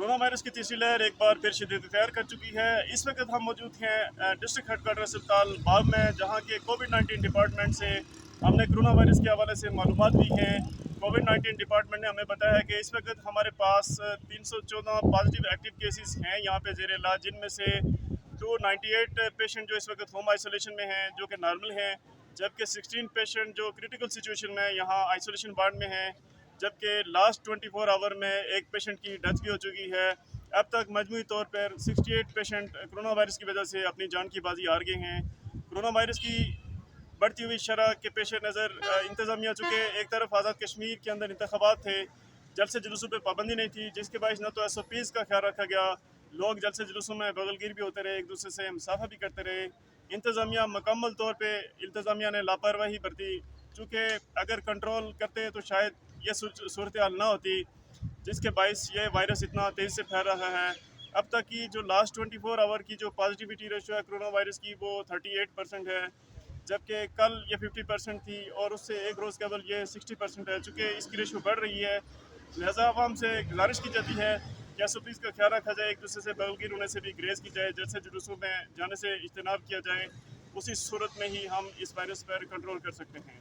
Corona virus की तीसरी लहर एक बार फिर शिद्दत इख्तियार कर चुकी है। इस वक्त हम मौजूद हैं डिस्ट्रिक्ट हेडक्वार्टर अस्पताल बाग में, जहां के कोविड-19 डिपार्टमेंट से हमने कोरोना वायरस के हवाले से मालूमात ली हैं। कोविड-19 डिपार्टमेंट ने हमें बताया है कि इस वक्त हमारे पास 314 पॉजिटिव एक्टिव केसेस हैं यहाँ पे ज़ेर इलाज, जिनमें से 298 पेशेंट जो इस वक्त होम आइसोलेशन में हैं, जो कि नॉर्मल हैं, जबकि 16 पेशेंट जो क्रिटिकल सिचुएशन में यहाँ आइसोलेशन वार्ड में हैं, जबकि लास्ट 24 आवर में एक पेशेंट की डेथ भी हो चुकी है। अब तक मजमूई तौर पर 68 पेशेंट कोरोना वायरस की वजह से अपनी जान की बाजी हार गए हैं। कोरोना वायरस की बढ़ती हुई शरह के पेश नज़र इंतज़ामिया, चूँकि एक तरफ आज़ाद कश्मीर के अंदर इंतखाबात थे, जलसे जुलूसों पर पाबंदी नहीं थी, जिसके बायस न तो SOPs का ख्याल रखा गया, लोग जलसे जुलूसों में बगलगिर भी होते रहे, एक दूसरे से मुसाफा भी करते रहे। इंतज़ामिया मुकम्मल तौर पर इंतज़ामिया ने लापरवाही बरती, चूँकि अगर कंट्रोल करते तो शायद ये सूरत हाल ना होती, जिसके बायस ये वायरस इतना तेज़ी से फैल रहा है। अब तक की जो लास्ट 24 आवर की जो पॉजिटिविटी रेशो है कोरोना वायरस की, वो 38% है, जबकि कल ये 50% थी और उससे एक रोज़ केवल ये 60% है। चूँकि इसकी रेशो बढ़ रही है, लिहाजा आवाम से गुजारिश की जाती है कि SOPs का ख्याल रखा जाए, एक दूसरे से बगलगिर होने से भी ग्रेज की जाए, जैसे जुलूसों में जाने से इज्तनाब किया जाए। उसी सूरत में ही हम इस वायरस पर कंट्रोल कर सकते हैं।